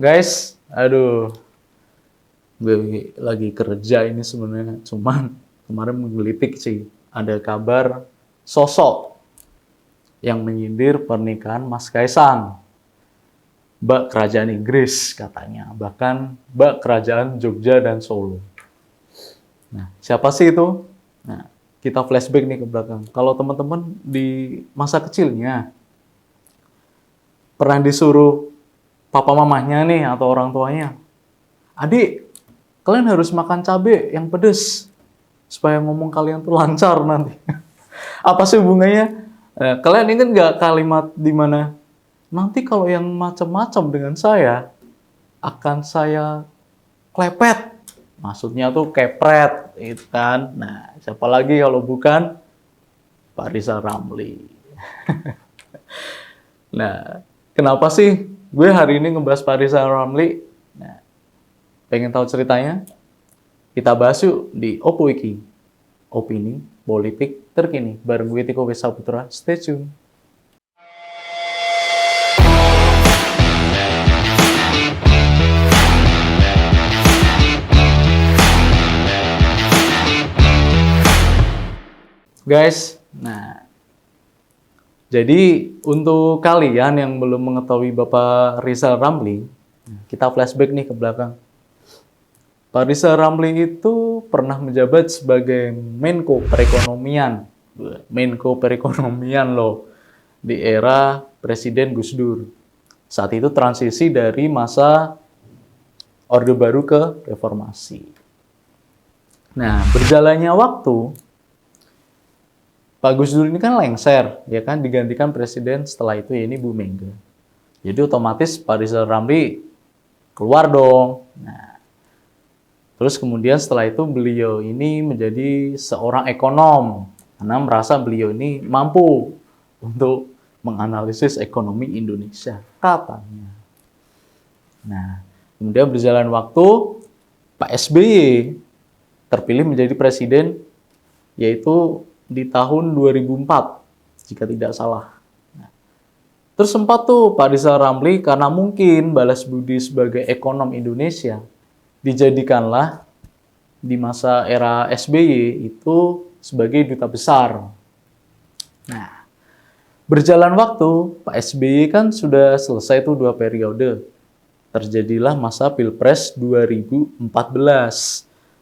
Guys, aduh, gue lagi kerja ini sebenarnya, cuman kemarin menggelitik sih, ada kabar sosok yang menyindir pernikahan Mas Kaisang, Mbak Kerajaan Inggris katanya, bahkan Mbak Kerajaan Jogja dan Solo. Nah, siapa sih itu? Nah, kita flashback nih ke belakang. Kalau teman-teman di masa kecilnya pernah disuruh papa mamahnya nih atau orang tuanya, adik, kalian harus makan cabai yang pedes supaya ngomong kalian tuh lancar nanti. Apa sih hubungannya? Kalian ingat nggak kalimat di mana nanti kalau yang macam-macam dengan saya akan saya klepet. Maksudnya tuh kepret, gitu kan. Nah, siapa lagi kalau bukan Pak Rizal Ramli. Nah, kenapa sih gue hari ini ngebahas Pak Rizal Ramli? Nah, pengen tahu ceritanya? Kita bahas yuk di Oppo Wiki. Opini politik terkini bareng gue Tiko Wesaputra. Stay tune. Guys, nah, jadi untuk kalian yang belum mengetahui Bapak Rizal Ramli, kita flashback nih ke belakang. Pak Rizal Ramli itu pernah menjabat sebagai Menko Perekonomian. Menko Perekonomian loh, di era Presiden Gus Dur. Saat itu transisi dari masa Orde Baru ke Reformasi. Nah, berjalannya waktu, Pak Gus Dur ini kan lengser, ya kan, digantikan presiden setelah itu, ya ini Bu Mega. Jadi otomatis Pak Rizal Ramli keluar dong. Nah, terus kemudian setelah itu beliau ini menjadi seorang ekonom, karena merasa beliau ini mampu untuk menganalisis ekonomi Indonesia, katanya. Nah, kemudian berjalan waktu, Pak SBY terpilih menjadi presiden, yaitu di tahun 2004, jika tidak salah. Nah, terus sempat tuh Pak Rizal Ramli, karena mungkin balas budi sebagai ekonom Indonesia, dijadikanlah di masa era SBY itu sebagai duta besar. Nah, berjalan waktu, Pak SBY kan sudah selesai tuh 2 periode. Terjadilah masa Pilpres 2014,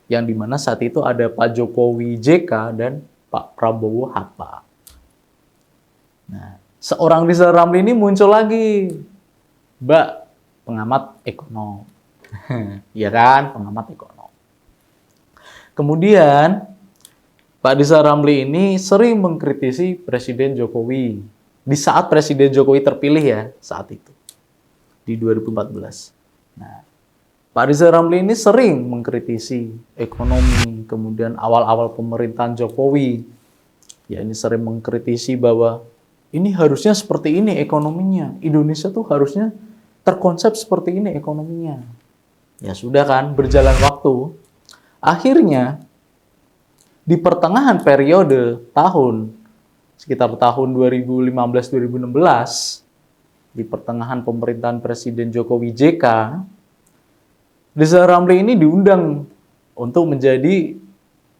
yang dimana saat itu ada Pak Jokowi JK dan Pak Prabowo Hatta. Nah, seorang Rizal Ramli ini muncul lagi, Mbak, pengamat ekonom. Iya kan, pengamat ekonom. Kemudian, Pak Rizal Ramli ini sering mengkritisi Presiden Jokowi. Di saat Presiden Jokowi terpilih ya, saat itu. Di 2014. Nah, Pak Rizal Ramli ini sering mengkritisi ekonomi, kemudian awal-awal pemerintahan Jokowi. Ya, ini sering mengkritisi bahwa ini harusnya seperti ini ekonominya. Indonesia tuh harusnya terkonsep seperti ini ekonominya. Ya sudah kan, berjalan waktu. Akhirnya, di pertengahan periode sekitar tahun 2015-2016, di pertengahan pemerintahan Presiden Jokowi JK, Rizal Ramli ini diundang untuk menjadi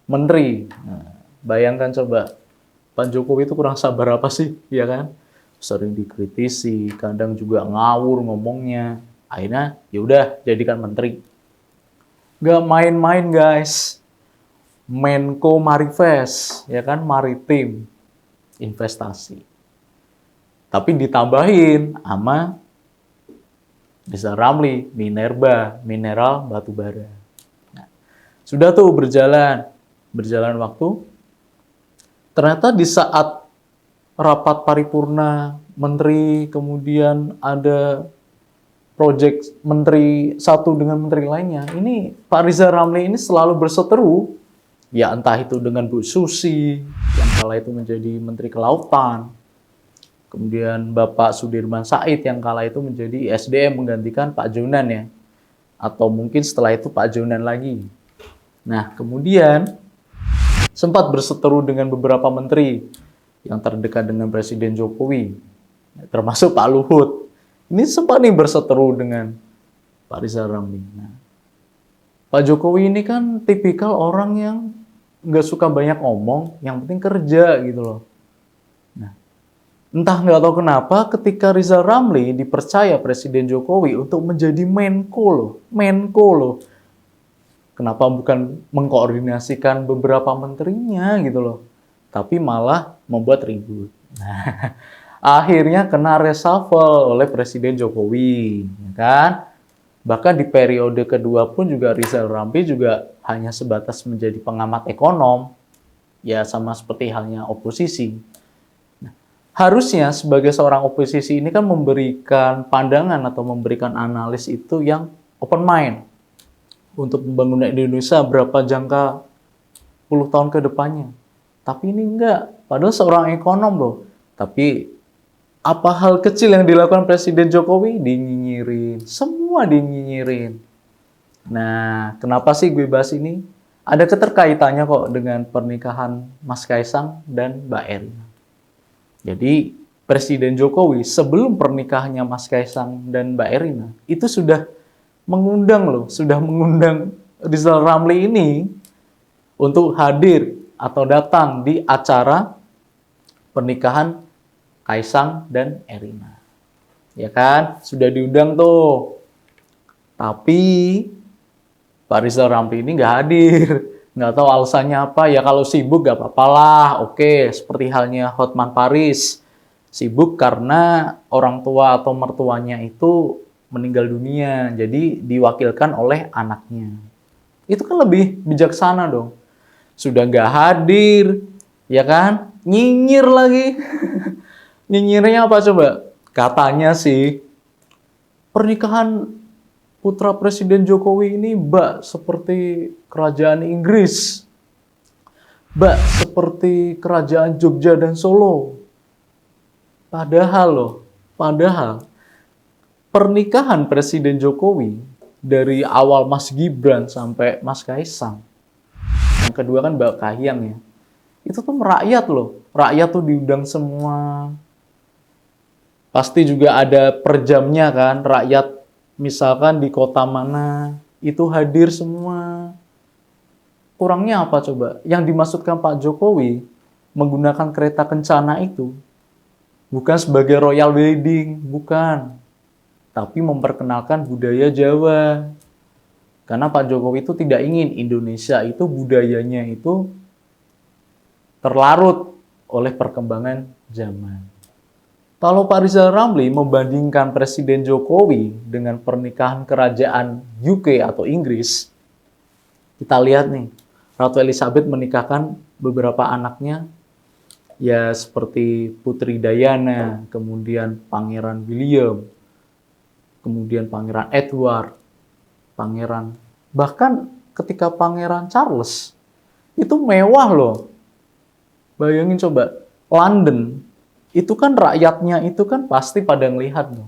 menteri. Nah, bayangkan coba, Pak Jokowi itu kurang sabar apa sih, ya kan? Sering dikritisi, kadang juga ngawur ngomongnya. Akhirnya, yaudah jadikan menteri. Gak main-main guys. Menko Marifest, ya kan, maritim, investasi. Tapi ditambahin sama Rizal Ramli, minerba, mineral batubara. Nah, sudah tuh berjalan waktu. Ternyata di saat rapat paripurna menteri, kemudian ada proyek menteri satu dengan menteri lainnya, ini Pak Rizal Ramli ini selalu berseteru, ya entah itu dengan Bu Susi, yang kala itu menjadi Menteri Kelautan, kemudian Bapak Sudirman Said yang kala itu menjadi SDM menggantikan Pak Jonan ya. Atau mungkin setelah itu Pak Jonan lagi. Nah, kemudian sempat berseteru dengan beberapa menteri yang terdekat dengan Presiden Jokowi. Termasuk Pak Luhut. Ini sempat nih berseteru dengan Pak Rizal Ramli. Nah, Pak Jokowi ini kan tipikal orang yang nggak suka banyak ngomong, yang penting kerja gitu loh. Nah, entah nggak tahu kenapa ketika Rizal Ramli dipercaya Presiden Jokowi untuk menjadi Menko loh. Kenapa bukan mengkoordinasikan beberapa menterinya gitu loh, tapi malah membuat ribut. Nah, akhirnya kena reshuffle oleh Presiden Jokowi, ya kan? Bahkan di periode kedua pun juga Rizal Ramli juga hanya sebatas menjadi pengamat ekonom, ya sama seperti halnya oposisi. Harusnya sebagai seorang oposisi ini kan memberikan pandangan atau memberikan analis itu yang open mind untuk pembangunan Indonesia berapa jangka puluh tahun ke depannya. Tapi ini enggak, padahal seorang ekonom loh. Tapi apa hal kecil yang dilakukan Presiden Jokowi? Dinyinyirin, semua dinyinyirin. Nah, kenapa sih gue bahas ini? Ada keterkaitannya kok dengan pernikahan Mas Kaisang dan Mbak Erina. Jadi, Presiden Jokowi sebelum pernikahannya Mas Kaisang dan Mbak Erina, itu sudah mengundang Rizal Ramli ini untuk hadir atau datang di acara pernikahan Kaisang dan Erina. Ya kan? Sudah diundang tuh. Tapi Pak Rizal Ramli ini nggak hadir. Nggak tahu alasannya apa. Ya kalau sibuk nggak apa-apa lah. Oke, seperti halnya Hotman Paris. Sibuk karena orang tua atau mertuanya itu meninggal dunia. Jadi diwakilkan oleh anaknya. Itu kan lebih bijaksana dong. Sudah nggak hadir, ya kan? Nyinyir lagi. Nyinyirnya apa coba? Katanya sih, pernikahan putra Presiden Jokowi ini seperti kerajaan Inggris. Seperti kerajaan Jogja dan Solo. Padahal pernikahan Presiden Jokowi dari awal Mas Gibran sampai Mas Kaisang. Yang kedua kan Mbak Kahiyang ya. Itu tuh merakyat loh. Rakyat tuh diundang semua. Pasti juga ada per jamnya kan. Rakyat misalkan di kota mana itu hadir semua. Kurangnya apa coba? Yang dimaksudkan Pak Jokowi menggunakan kereta kencana itu bukan sebagai royal wedding, bukan. Tapi memperkenalkan budaya Jawa. Karena Pak Jokowi itu tidak ingin Indonesia itu budayanya itu terlarut oleh perkembangan zaman. Kalau Pak Rizal Ramli membandingkan Presiden Jokowi dengan pernikahan kerajaan UK atau Inggris, kita lihat nih, Ratu Elizabeth menikahkan beberapa anaknya, ya seperti Putri Diana, kemudian Pangeran William, kemudian Pangeran Edward, bahkan ketika Pangeran Charles, itu mewah loh. Bayangin coba, London, itu kan rakyatnya itu kan pasti pada ngelihat loh.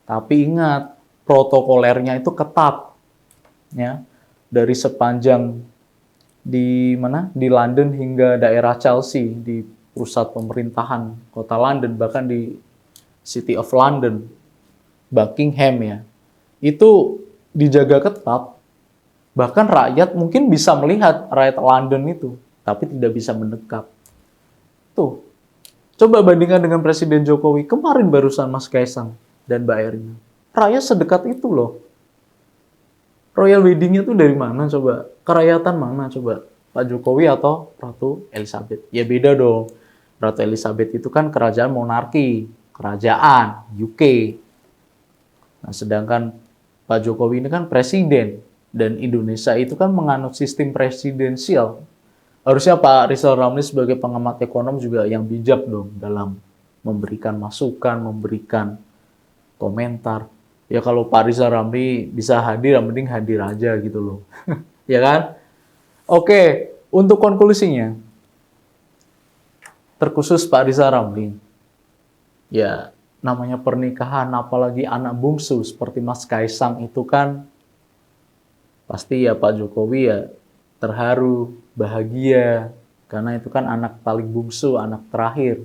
Tapi ingat, protokolernya itu ketat. Ya, dari sepanjang di London hingga daerah Chelsea, di pusat pemerintahan kota London, bahkan di City of London, Buckingham ya, itu dijaga ketat. Bahkan rakyat mungkin bisa melihat rakyat London itu, tapi tidak bisa mendekat. Tuh, coba bandingkan dengan Presiden Jokowi kemarin barusan Mas Kaisang dan Mbak Erina. Rakyat sedekat itu loh. Royal wedding-nya tuh dari mana coba? Kerakyatan mana coba? Pak Jokowi atau Ratu Elizabeth? Ya beda dong. Ratu Elizabeth itu kan kerajaan monarki, kerajaan UK. Nah, sedangkan Pak Jokowi ini kan presiden. Dan Indonesia itu kan menganut sistem presidensial. Harusnya Pak Rizal Ramli sebagai pengamat ekonom juga yang bijak dong dalam memberikan masukan, memberikan komentar. Ya kalau Pak Rizal Ramli bisa hadir, yang penting hadir aja gitu loh. Ya kan? Oke, untuk konklusinya, terkhusus Pak Rizal Ramli, ya namanya pernikahan, apalagi anak bungsu seperti Mas Kaisang itu kan, pasti ya Pak Jokowi ya terharu, bahagia, karena itu kan anak paling bungsu, anak terakhir.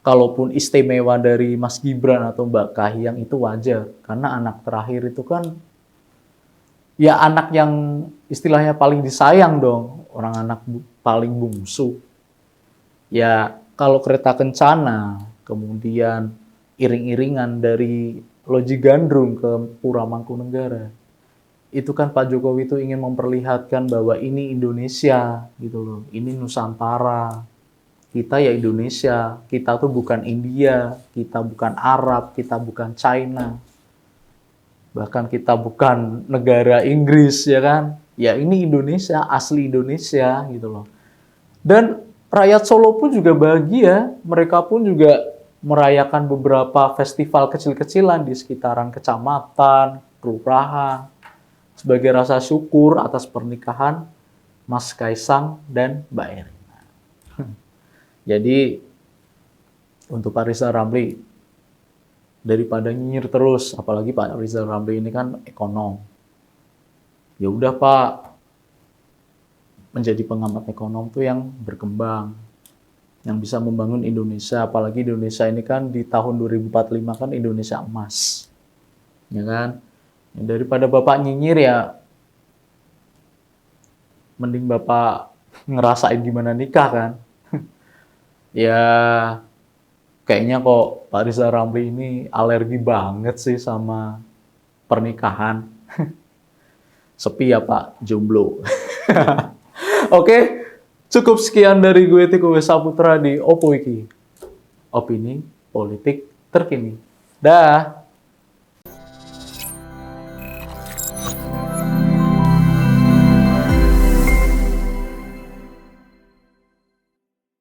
kalaupun istimewa dari Mas Gibran atau Mbak Kahiyang itu wajar, karena anak terakhir itu kan ya anak yang istilahnya paling disayang dong, orang anak paling bungsu. Ya kalau kereta kencana, kemudian iring-iringan dari Loji Gandrung ke Pura Mangkunegara, itu kan Pak Jokowi itu ingin memperlihatkan bahwa ini Indonesia gitu loh, ini Nusantara. Kita ya Indonesia, kita tuh bukan India, kita bukan Arab, kita bukan China. Bahkan kita bukan negara Inggris ya kan. Ya ini Indonesia, asli Indonesia gitu loh. Dan rakyat Solo pun juga bahagia, mereka pun juga merayakan beberapa festival kecil-kecilan di sekitaran kecamatan, kelurahan, sebagai rasa syukur atas pernikahan Mas Kaisang dan Mbak Erina. Jadi untuk Pak Rizal Ramli, daripada nyinyir terus, apalagi Pak Rizal Ramli ini kan ekonom. Ya udah Pak, menjadi pengamat ekonom tuh yang berkembang, yang bisa membangun Indonesia, apalagi Indonesia ini kan di tahun 2045 kan Indonesia emas. Ya kan? Ya, daripada Bapak nyinyir ya mending Bapak ngerasain gimana nikah kan. Ya kayaknya kok Pak Rizal Ramli ini alergi banget sih sama pernikahan. Sepi ya Pak, jomblo. Oke, cukup sekian dari gue Tiko Saputra di Oppo Iki. Opini politik terkini. Dah.